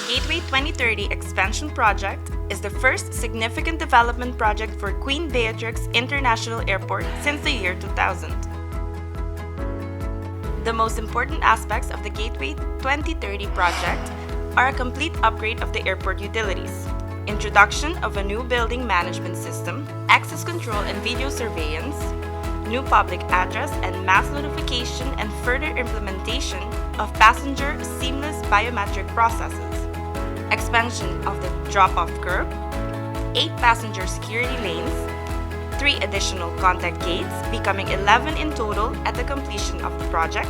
Gateway 2030 expansion project is the first significant development project for Queen Beatrix International Airport since the year 2000. The most important aspects of the Gateway 2030 project are a complete upgrade of the airport utilities, introduction of a new building management system, access control and video surveillance, new public address and mass notification, and further implementation of passenger seamless biometric processes, expansion of the drop-off curb, 8 passenger security lanes, 3 additional contact gates, becoming 11 in total at the completion of the project,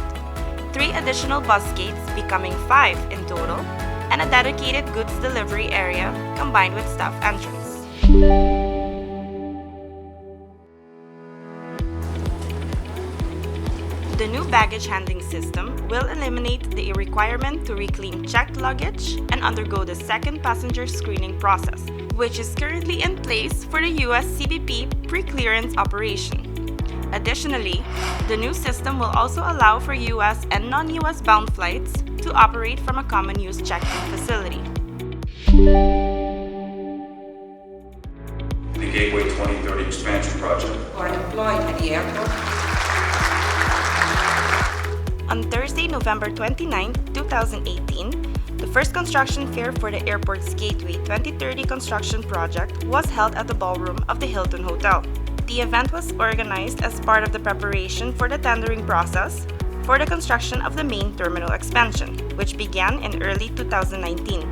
3 additional bus gates, becoming 5 in total, and a dedicated goods delivery area combined with staff entrance. The new baggage handling system will eliminate the requirement to reclaim checked luggage and undergo the second passenger screening process, which is currently in place for the US CBP pre-clearance operation. Additionally, the new system will also allow for US and non-US bound flights to operate from a common use check-in facility. The Gateway 2030 expansion project are employed at the airport. On Thursday, November 29, 2018, the first construction fair for the airport's Gateway 2030 construction project was held at the ballroom of the Hilton Hotel. The event was organized as part of the preparation for the tendering process for the construction of the main terminal expansion, which began in early 2019.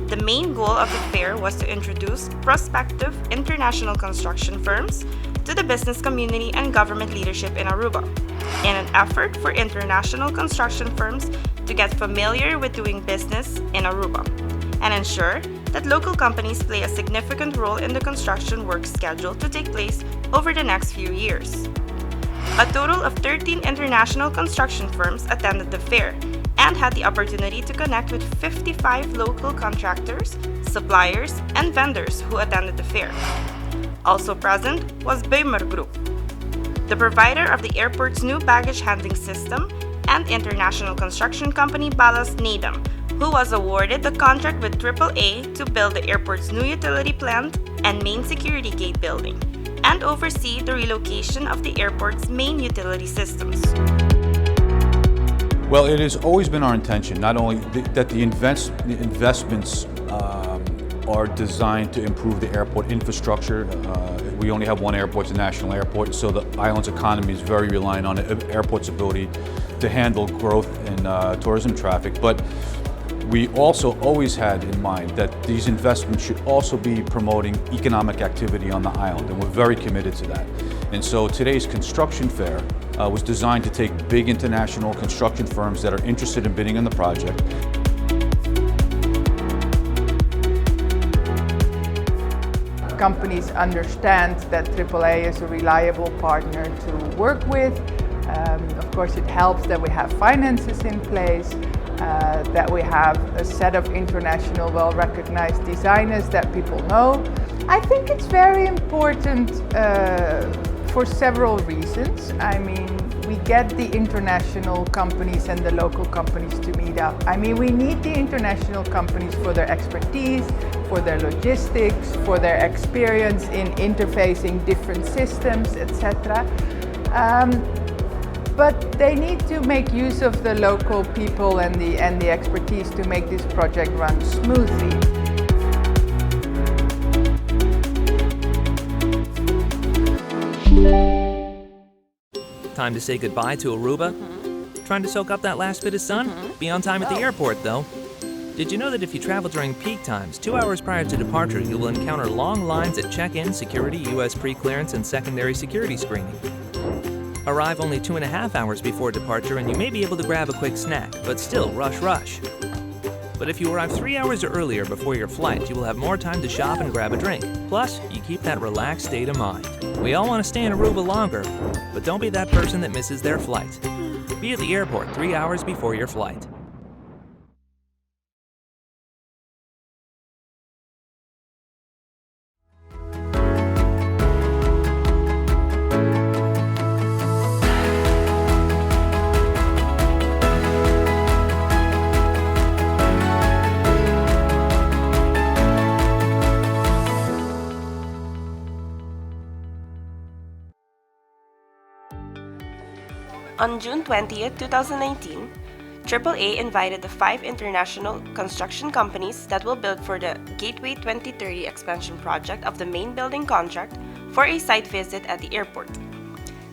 The main goal of the fair was to introduce prospective international construction firms to the business community and government leadership in Aruba, in an effort for international construction firms to get familiar with doing business in Aruba and ensure that local companies play a significant role in the construction work scheduled to take place over the next few years. A total of 13 international construction firms attended the fair and had the opportunity to connect with 55 local contractors, suppliers, and vendors who attended the fair. Also present was Beumer Group, the provider of the airport's new baggage handling system, and international construction company Ballas Nadam, who was awarded the contract with AAA to build the airport's new utility plant and main security gate building, and oversee the relocation of the airport's main utility systems. Well, it has always been our intention, not only that the investments are designed to improve the airport infrastructure. We only have one airport, it's a national airport, so the island's economy is very reliant on the airport's ability to handle growth in tourism traffic. But we also always had in mind that these investments should also be promoting economic activity on the island, and we're very committed to that. And so today's construction fair was designed to take big international construction firms that are interested in bidding on the project. Companies understand that AAA is a reliable partner to work with. Of course, it helps that we have finances in place, that we have a set of international well-recognized designers that people know. I think it's very important for several reasons. I mean, we get the international companies and the local companies to meet up. I mean, we need the international companies for their expertise, for their logistics, for their experience in interfacing different systems, etc. But they need to make use of the local people and the expertise to make this project run smoothly. Time to say goodbye to Aruba? Trying to soak up that last bit of sun? Be on time at the airport, though. Did you know that if you travel during peak times, 2 hours prior to departure, you will encounter long lines at check-in, security, U.S. pre-clearance, and secondary security screening? Arrive only 2.5 hours before departure and you may be able to grab a quick snack, but still rush. But if you arrive 3 hours earlier before your flight, you will have more time to shop and grab a drink. Plus, you keep that relaxed state of mind. We all want to stay in Aruba longer, but don't be that person that misses their flight. Be at the airport 3 hours before your flight. On June 20, 2019, AAA invited the 5 international construction companies that will build for the Gateway 2030 expansion project of the main building contract for a site visit at the airport.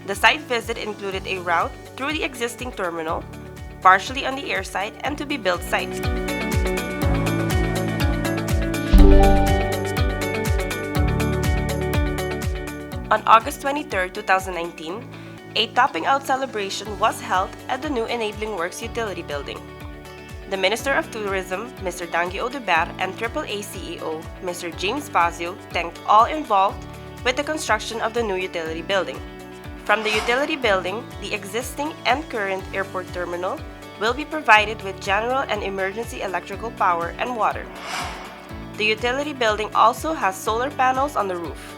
The site visit included a route through the existing terminal, partially on the airside and to be built sites. On August 23, 2019, a topping out celebration was held at the new Enabling Works Utility Building. The Minister of Tourism, Mr. Dangi Oduber, and AAA CEO, Mr. James Fazio, thanked all involved with the construction of the new utility building. From the utility building, the existing and current airport terminal will be provided with general and emergency electrical power and water. The utility building also has solar panels on the roof.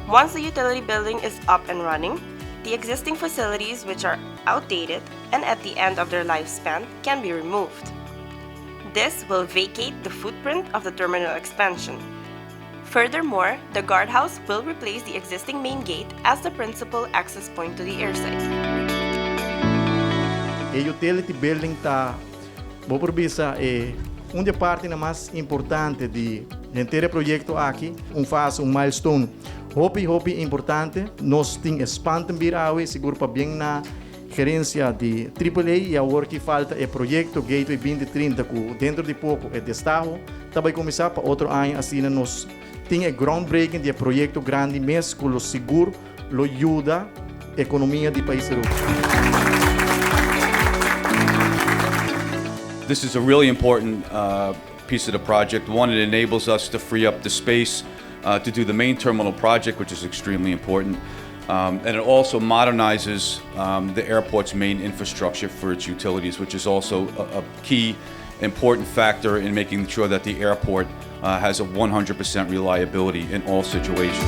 Once the utility building is up and running, the existing facilities, which are outdated and at the end of their lifespan, can be removed. This will vacate the footprint of the terminal expansion. Furthermore, the guardhouse will replace the existing main gate as the principal access point to the airside. A utility building tá Boprovisa é uma parte na mais importante de inteiro projeto aqui, fase milestone. Hopi importante, nós temos expandem birawe, seguro para bem na gerência de AAA e agora que falta é projeto Gateway 2030 que dentro de pouco é testado, também começar para outro ano assim nós temos groundbreaking de projeto grande mesmo que o seguro lo ajuda a economia do país. This is a really important piece of the project. One, it enables us to free up the space to do the main terminal project, which is extremely important. And it also modernizes the airport's main infrastructure for its utilities, which is also a key important factor in making sure that the airport has a 100% reliability in all situations.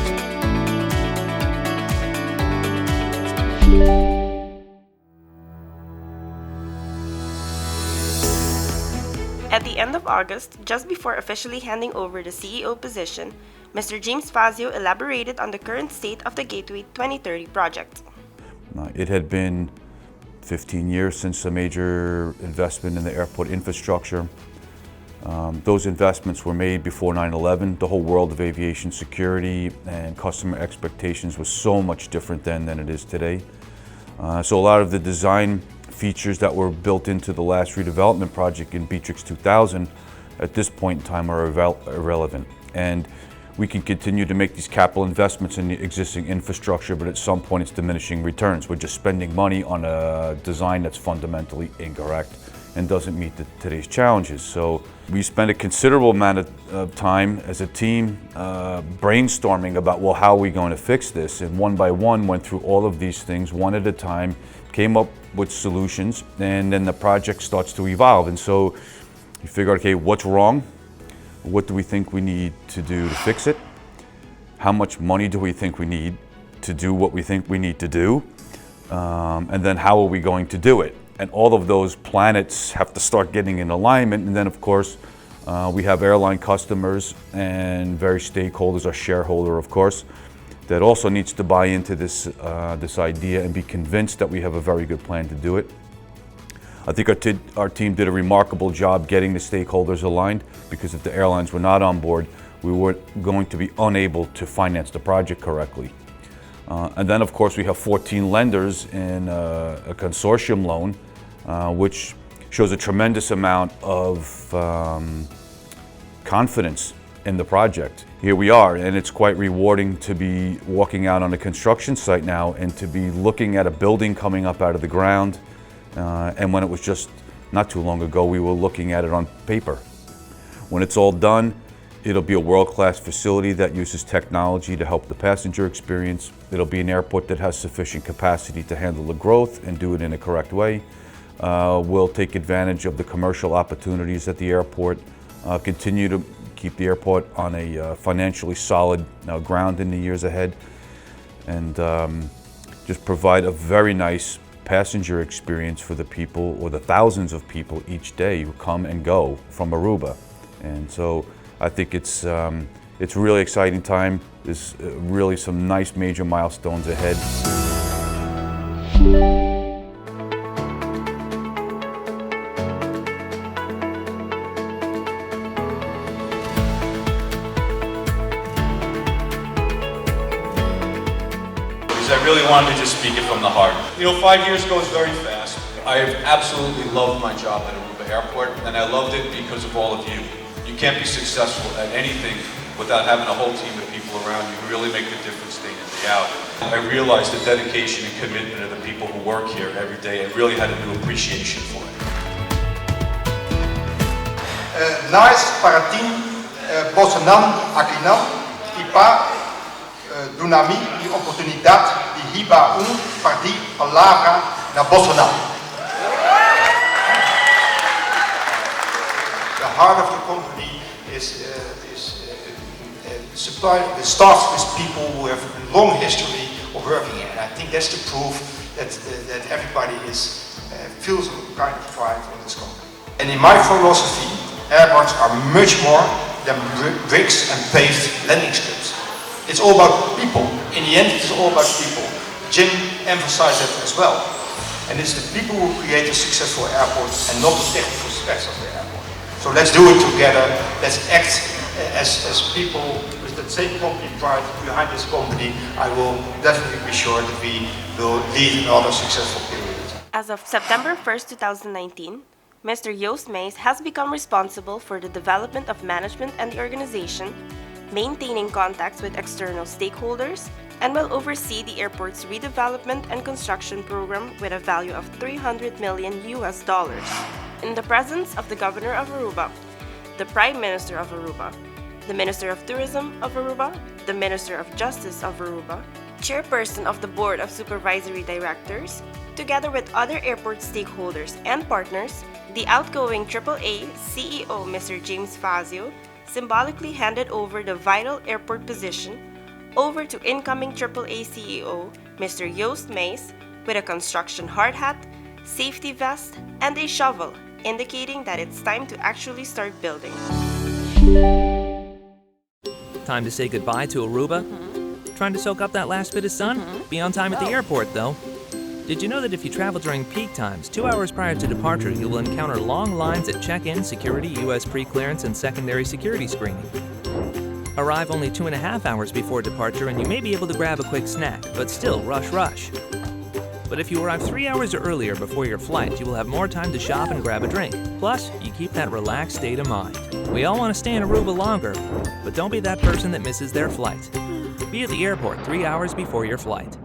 At the end of August, just before officially handing over the CEO position, Mr. James Fazio elaborated on the current state of the Gateway 2030 project. It had been 15 years since a major investment in the airport infrastructure. Those investments were made before 9/11. The whole world of aviation security and customer expectations was so much different then than it is today. So a lot of the design features that were built into the last redevelopment project in Beatrix 2000 at this point in time are irrelevant. And we can continue to make these capital investments in the existing infrastructure, but at some point it's diminishing returns. We're just spending money on a design that's fundamentally incorrect and doesn't meet today's challenges. So we spent a considerable amount of time as a team brainstorming about, well, how are we going to fix this? And one by one went through all of these things one at a time, came up with solutions, and then the project starts to evolve. And so you figure out, okay, what's wrong? What do we think we need to do to fix it? How much money do we think we need to do what we think we need to do? And then how are we going to do it? And all of those planets have to start getting in alignment. And then, of course, we have airline customers and various stakeholders, our shareholder, of course, that also needs to buy into this, this idea and be convinced that we have a very good plan to do it. I think our team did a remarkable job getting the stakeholders aligned, because if the airlines were not on board, we were going to be unable to finance the project correctly. And then, of course, we have 14 lenders in a consortium loan, which shows a tremendous amount of confidence in the project. Here we are, and it's quite rewarding to be walking out on a construction site now and to be looking at a building coming up out of the ground. And when it was just not too long ago, we were looking at it on paper. When it's all done, it'll be a world-class facility that uses technology to help the passenger experience. It'll be an airport that has sufficient capacity to handle the growth and do it in a correct way. We'll take advantage of the commercial opportunities at the airport, continue to keep the airport on a financially solid ground in the years ahead, and just provide a very nice passenger experience for the people, or the thousands of people each day who come and go from Aruba. And so I think it's a really exciting time. There's really some nice major milestones ahead. really wanted to just speak it from the heart. You know, 5 years goes very fast. I have absolutely loved my job at Aruba Airport, and I loved it because of all of you. You can't be successful at anything without having a whole team of people around you who really make the difference day in, day out. I realized the dedication and commitment of the people who work here every day and really had a new appreciation for it. Nós, para tim Bolsonaro aqui não, e para Dunami e oportunidade de riba partir palavra na Bolsonaro. The heart of the company is supply. It starts with people who have a long history of working here, and I think that's the proof that everybody feels a kind of pride in this company. And in my philosophy, airports are much more than bricks and paved landing strips. It's all about people. In the end, it's all about people. Jim emphasized that as well. And it's the people who create a successful airport and not the technical specs of the airport. So let's do it together. Let's act as people with the same company pride behind this company. I will definitely be sure that we will lead another successful period. As of September 1st, 2019, Mr. Joost Meijs has become responsible for the development of management and the organization, maintaining contacts with external stakeholders, and will oversee the airport's redevelopment and construction program with a value of $300 million. In the presence of the Governor of Aruba, the Prime Minister of Aruba, the Minister of Tourism of Aruba, the Minister of Justice of Aruba, Chairperson of the Board of Supervisory Directors, together with other airport stakeholders and partners, the outgoing AAA CEO Mr. James Fazio symbolically handed over the vital airport position over to incoming AAA CEO Mr. Joost Meijs with a construction hard hat, safety vest, and a shovel, indicating that it's time to actually start building. Time to say goodbye to Aruba? Trying to soak up that last bit of sun? Be on time at the airport, though. Did you know that if you travel during peak times, 2 hours prior to departure, you will encounter long lines at check-in, security, U.S. pre-clearance, and secondary security screening? Arrive only 2.5 hours before departure and you may be able to grab a quick snack, but still rush. But if you arrive 3 hours earlier before your flight, you will have more time to shop and grab a drink. Plus, you keep that relaxed state of mind. We all want to stay in Aruba longer, but don't be that person that misses their flight. Be at the airport 3 hours before your flight.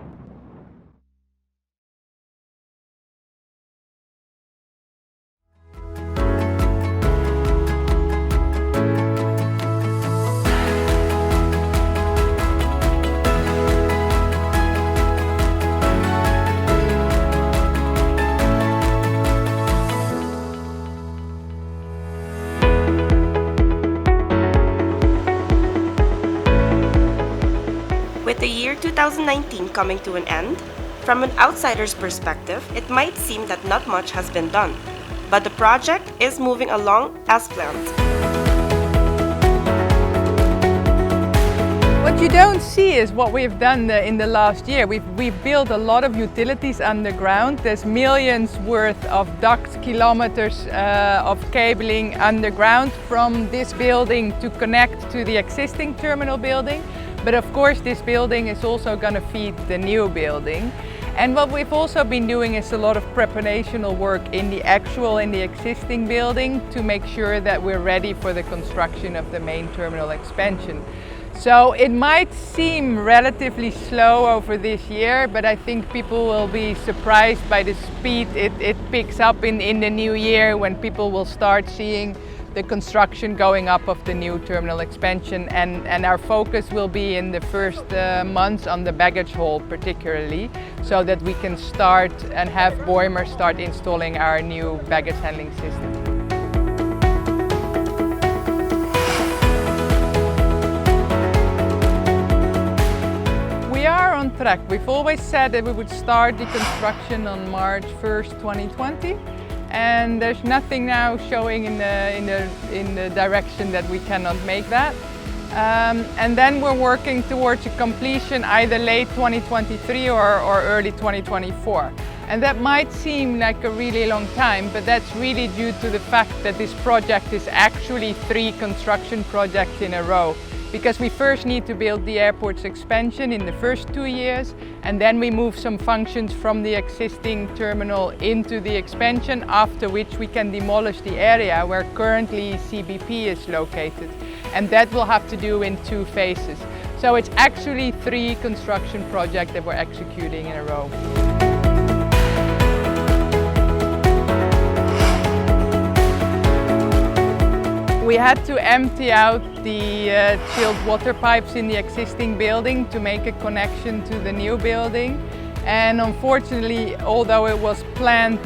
With the year 2019 coming to an end, from an outsider's perspective, it might seem that not much has been done, but the project is moving along as planned. What you don't see is what we've done in the last year. We've built a lot of utilities underground. There's millions worth of ducts, kilometers of cabling underground from this building to connect to the existing terminal building. But of course this building is also going to feed the new building. And what we've also been doing is a lot of preparational work in the existing building to make sure that we're ready for the construction of the main terminal expansion. So it might seem relatively slow over this year, but I think people will be surprised by the speed it picks up in the new year, when people will start seeing the construction going up of the new terminal expansion, and our focus will be in the first months on the baggage hall particularly, so that we can start and have Boimer start installing our new baggage handling system. We are on track. We've always said that we would start the construction on March 1st, 2020. And there's nothing now showing in the direction that we cannot make that. And then we're working towards a completion either late 2023 or early 2024. And that might seem like a really long time, but that's really due to the fact that this project is actually 3 construction projects in a row. because we first need to build the airport's expansion in the first 2 years, and then we move some functions from the existing terminal into the expansion, after which we can demolish the area where currently CBP is located. And that will have to do in 2 phases. So it's actually 3 construction projects that we're executing in a row. We had to empty out the chilled water pipes in the existing building to make a connection to the new building. And unfortunately, although it was planned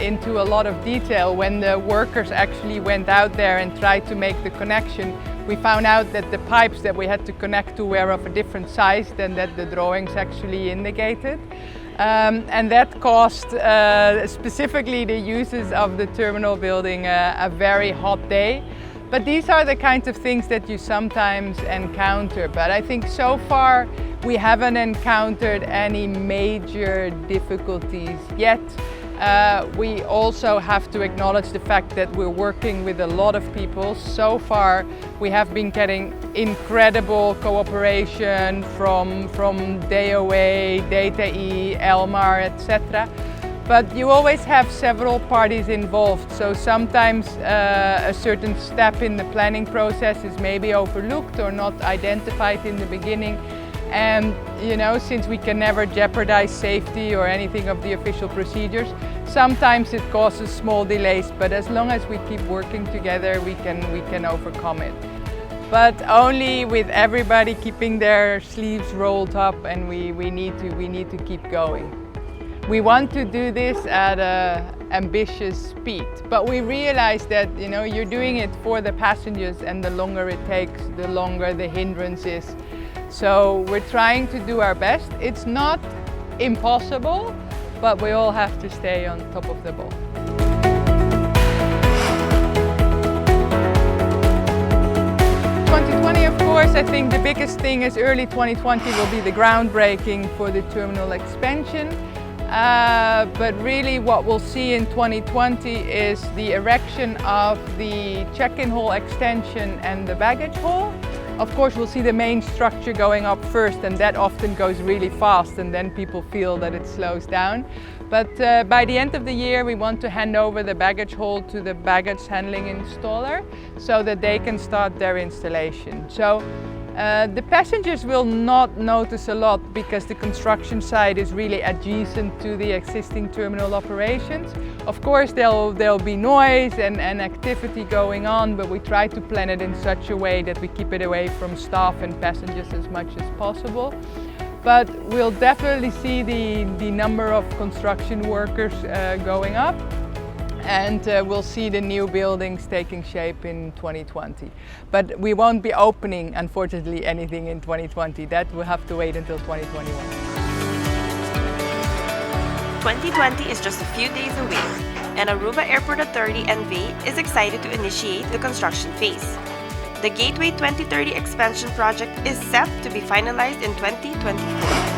into a lot of detail, when the workers actually went out there and tried to make the connection, we found out that the pipes that we had to connect to were of a different size than that the drawings actually indicated. And that caused specifically the users of the terminal building a very hot day. But these are the kinds of things that you sometimes encounter. But I think so far we haven't encountered any major difficulties yet. We also have to acknowledge the fact that we're working with a lot of people. So far we have been getting incredible cooperation from DOA, DataE, Elmar, etc. But you always have several parties involved, so sometimes a certain step in the planning process is maybe overlooked or not identified in the beginning. And since we can never jeopardize safety or anything of the official procedures, sometimes it causes small delays, but as long as we keep working together, we can overcome it. But only with everybody keeping their sleeves rolled up, and we need to keep going. We want to do this at an ambitious speed, but we realize that you're doing it for the passengers, and the longer it takes, the longer the hindrance is. So we're trying to do our best. It's not impossible, but we all have to stay on top of the ball. Of course, I think the biggest thing is early 2020 will be the groundbreaking for the terminal expansion. But really what we'll see in 2020 is the erection of the check-in hall extension and the baggage hall. Of course, we'll see the main structure going up first, and that often goes really fast, and then people feel that it slows down. But by the end of the year, we want to hand over the baggage hall to the baggage handling installer so that they can start their installation. So the passengers will not notice a lot because the construction site is really adjacent to the existing terminal operations. Of course, there'll be noise and activity going on, but we try to plan it in such a way that we keep it away from staff and passengers as much as possible. But we'll definitely see the number of construction workers going up, and we'll see the new buildings taking shape in 2020. But we won't be opening, unfortunately, anything in 2020. That will have to wait until 2021. 2020 is just a few days away, and Aruba Airport Authority NV is excited to initiate the construction phase. The Gateway 2030 expansion project is set to be finalized in 2024.